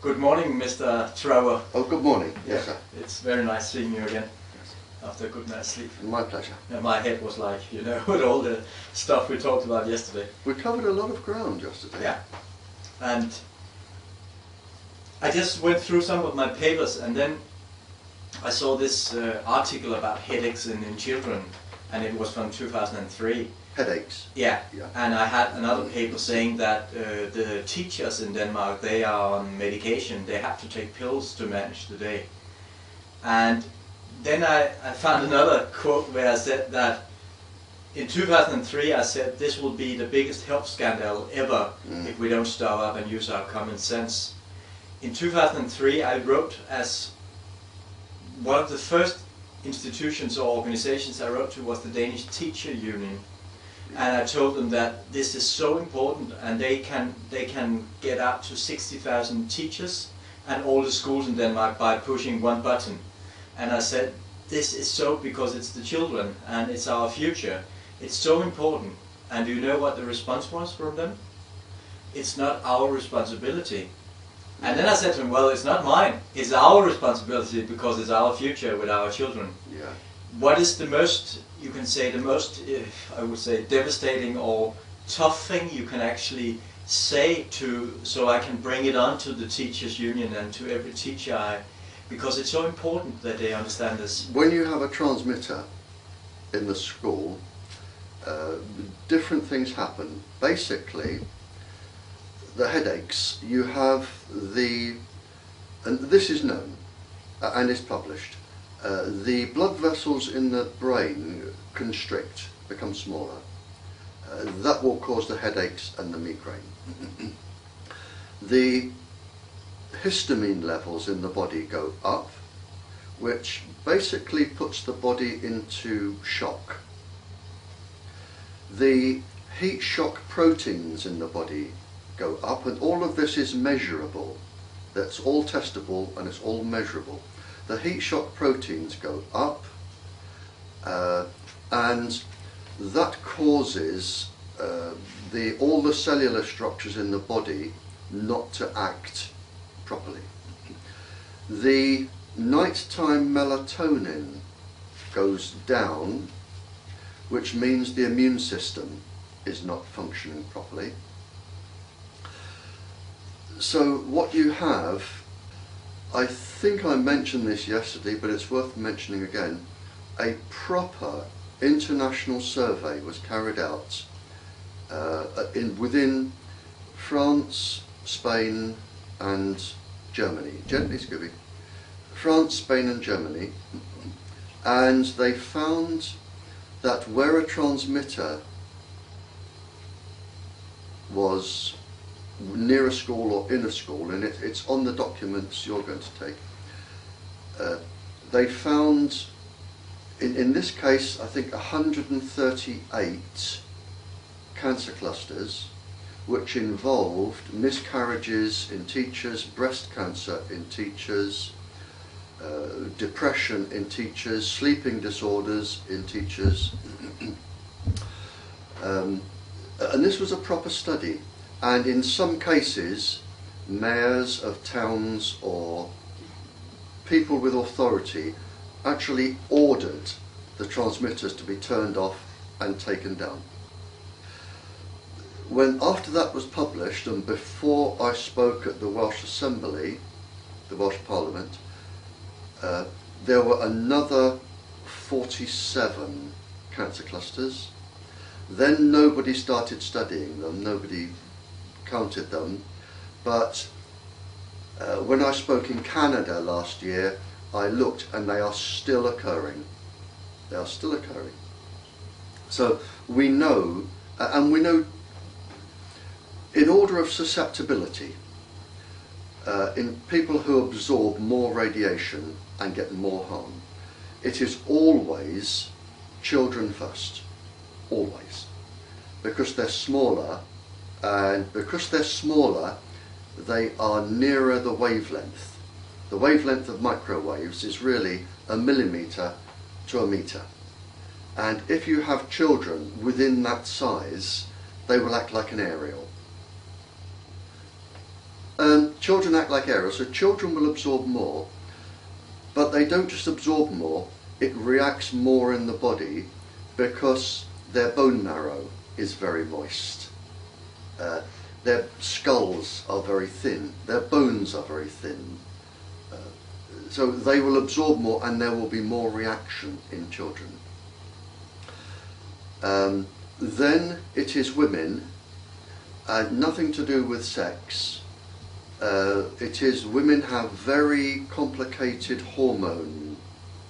Good morning, Mr. Trower. Oh, good morning. Yeah, Yes, sir. it's very nice seeing you again Yes. after a good night's sleep. My pleasure. And my head was like, with all the stuff we talked about yesterday. We covered a lot of ground yesterday. Yeah. And I just went through some of my papers, and then I saw this article about headaches in children, and it was from 2003. Headaches. Yeah. Yeah. And I had another paper saying that the teachers in Denmark, they are on medication, they have to take pills to manage the day. And then I found another quote where I said that in 2003 I said this will be the biggest health scandal ever if we don't stop up and use our common sense. In 2003 I wrote, as one of the first institutions or organizations I wrote to was the Danish Teacher Union. And I told them that this is so important, and they can get up to 60,000 teachers and all the schools in Denmark by pushing one button. And I said, this is so because it's the children and it's our future. It's so important. And do you know what the response was from them? It's not our responsibility. And then I said to them, well, it's not mine. It's our responsibility because it's our future with our children. Yeah. What is the most, you can say, the most, I would say, devastating or tough thing you can actually say to, so I can bring it on to the teachers union and to every teacher, because it's so important that they understand this. When you have a transmitter in the school, different things happen. Basically, the headaches, you have and this is known and is published, the blood vessels in the brain constrict, become smaller. That will cause the headaches and the migraine. The histamine levels in the body go up, which basically puts the body into shock. The heat shock proteins in the body go up, and all of this is measurable. That's all testable and it's all measurable. The heat shock proteins go up, and that causes all the cellular structures in the body not to act properly. The nighttime melatonin goes down, which means the immune system is not functioning properly. So what you have, I think I mentioned this yesterday, but it's worth mentioning again, a proper international survey was carried out within France, Spain and Germany. Gently, Scooby. France, Spain and Germany, and they found that where a transmitter was near a school or in a school, and it's on the documents you're going to take, they found in this case I think 138 cancer clusters which involved miscarriages in teachers, breast cancer in teachers, depression in teachers, sleeping disorders in teachers. And this was a proper study, and in some cases mayors of towns or people with authority actually ordered the transmitters to be turned off and taken down. When after that was published, and before I spoke at the Welsh Assembly, the Welsh Parliament, there were another 47 cancer clusters. Then nobody started studying them, nobody counted them, but when I spoke in Canada last year, I looked and they are still occurring. They are still occurring. So we know, and we know in order of susceptibility, in people who absorb more radiation and get more harm, it is always children first, always, because they're smaller, and because they're smaller they are nearer the wavelength. The wavelength of microwaves is really a millimetre to a metre, and if you have children within that size, they will act like an aerial. children act like air, so children will absorb more, but they don't just absorb more, it reacts more in the body because their bone marrow is very moist. Their skulls are very thin, their bones are very thin. So they will absorb more and there will be more reaction in children. Then it is women, nothing to do with sex. It is women have very complicated hormone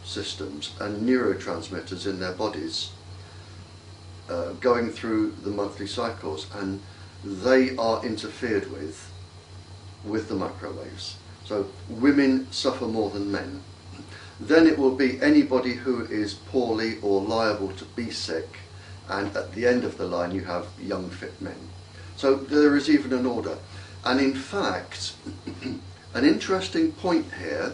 systems and neurotransmitters in their bodies going through the monthly cycles, and they are interfered with the microwaves. So women suffer more than men. Then it will be anybody who is poorly or liable to be sick, and at the end of the line you have young fit men. So there is even an order. And in fact, an interesting point here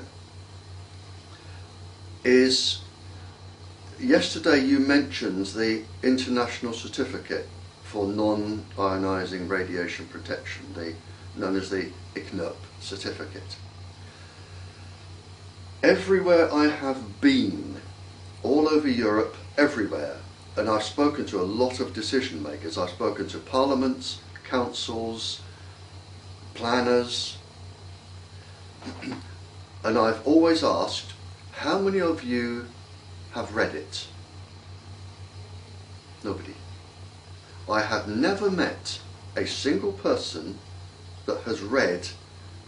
is, yesterday you mentioned the International Certificate for Non-Ionising Radiation Protection, known as the ICNIRP certificate. Everywhere I have been, all over Europe, everywhere, and I've spoken to a lot of decision makers, I've spoken to parliaments, councils, planners, and I've always asked, how many of you have read it? Nobody. I have never met a single person that has read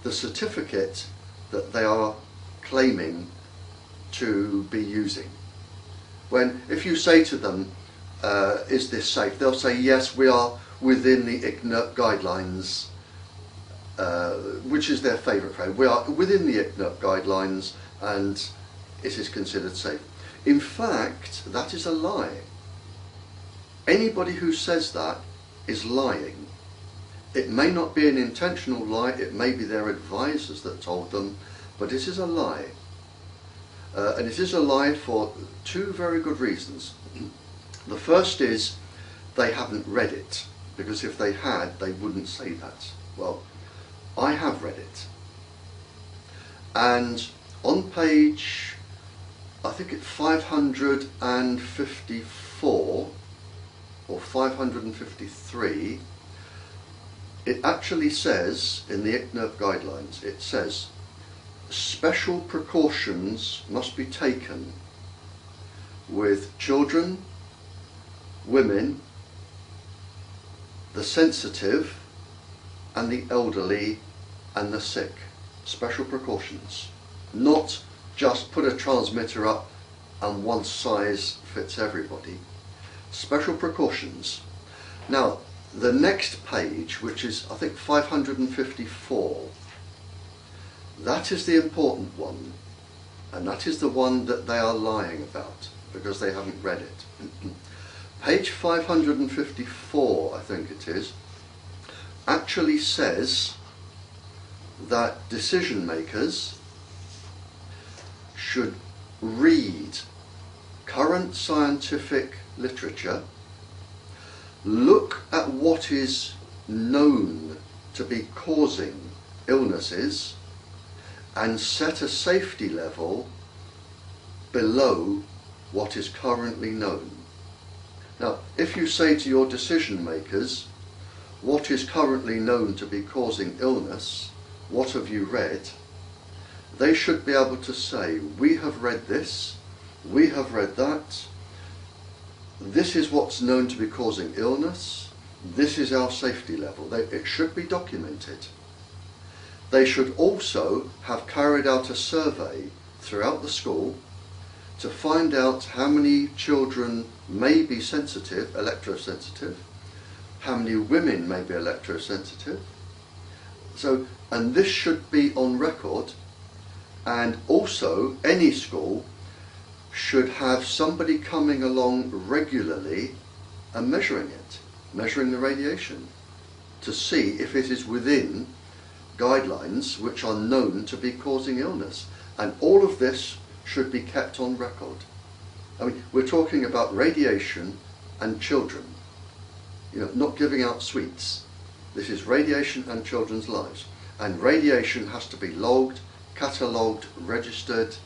the certificate that they are claiming to be using. When, if you say to them, is this safe? They'll say, yes, we are within the ICNIRP guidelines, which is their favourite phrase. We are within the ICNIRP guidelines and it is considered safe. In fact, that is a lie. Anybody who says that is lying. It may not be an intentional lie, it may be their advisors that told them, but it is a lie. And it is a lie for two very good reasons. The first is they haven't read it, because if they had, they wouldn't say that. Well, I have read it. And on page, I think it's 554 or 553, it actually says in the ICNIRP guidelines, it says special precautions must be taken with children, women, the sensitive and the elderly and the sick. Special precautions. Not just put a transmitter up and one size fits everybody. Special precautions. Now, the next page, which is I think 554, that is the important one, and that is the one that they are lying about because they haven't read it. Page 554, I think it is, actually says that decision makers should read current scientific literature, look at what is known to be causing illnesses, and set a safety level below what is currently known. Now, if you say to your decision makers, what is currently known to be causing illness, what have you read? They should be able to say, we have read this, we have read that, this is what's known to be causing illness, this is our safety level. It should be documented. They should also have carried out a survey throughout the school to find out how many children may be sensitive, electrosensitive, how many women may be electrosensitive. So, and this should be on record, and also any school should have somebody coming along regularly and measuring it, measuring the radiation, to see if it is within guidelines which are known to be causing illness. And all of this should be kept on record. I mean, we're talking about radiation and children, you know, not giving out sweets. This is radiation and children's lives. And radiation has to be logged, catalogued, registered,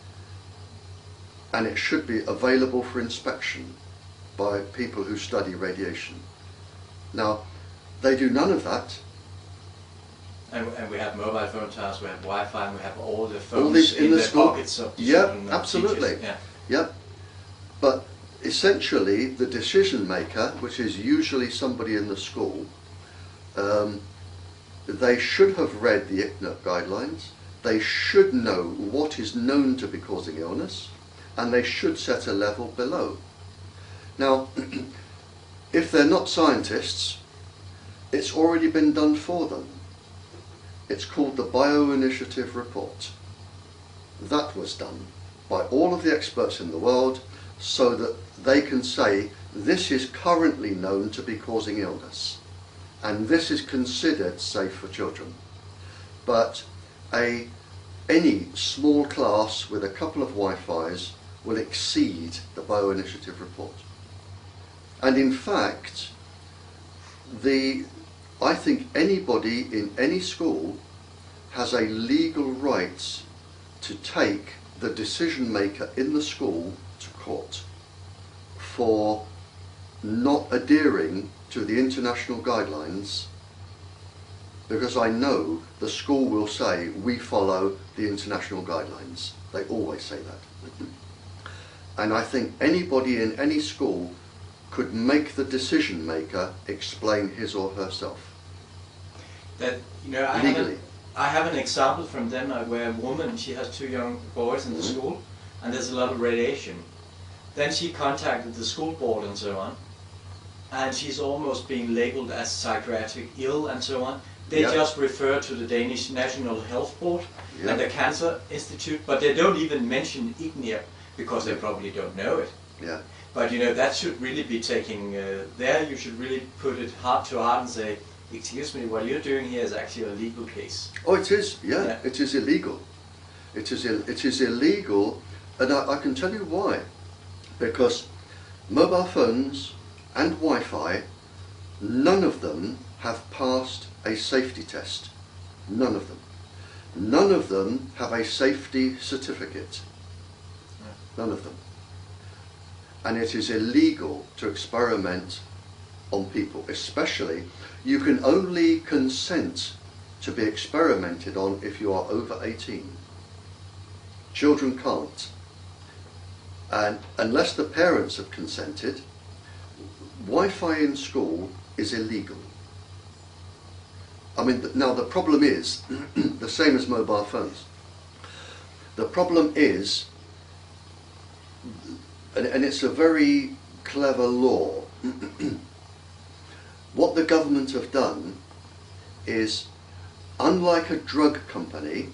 and it should be available for inspection by people who study radiation. Now, they do none of that. And we have mobile phone towers, we have Wi-Fi, and we have all the phones All these in the school pockets of the yeah, children and absolutely. teachers. Yeah. Yep. But essentially, the decision maker, which is usually somebody in the school, they should have read the ICNIRP guidelines. They should know what is known to be causing illness, and they should set a level below. Now, if they're not scientists, it's already been done for them. It's called the Bioinitiative Report. That was done by all of the experts in the world so that they can say this is currently known to be causing illness and this is considered safe for children. But any small class with a couple of Wi-Fis will exceed the Bioinitiative Report. And in fact, I think anybody in any school has a legal right to take the decision maker in the school to court for not adhering to the international guidelines, because I know the school will say we follow the international guidelines. They always say that. And I think anybody in any school could make the decision maker explain his or herself. That, you know, I have an example from Denmark where a woman, she has 2 young boys in the school, and there's a lot of radiation. Then she contacted the school board and so on, and she's almost being labeled as psychiatric ill and so on. They just refer to the Danish National Health Board and the Cancer Institute, but they don't even mention ICNIRP because they probably don't know it. Yeah. But you know, that should really be taking, there you should really put it heart to heart and say, excuse me, what you're doing here is actually a legal case. Oh, it is, yeah. It is illegal. It is illegal, and I can tell you why. Because mobile phones and Wi-Fi, none of them have passed a safety test. None of them. None of them have a safety certificate. None of them. And it is illegal to experiment on people, especially. You can only consent to be experimented on if you are over 18. Children can't. And unless the parents have consented, Wi-Fi in school is illegal. I mean, now the problem is the same as mobile phones. The problem is, and it's a very clever law, what the government have done is, unlike a drug company,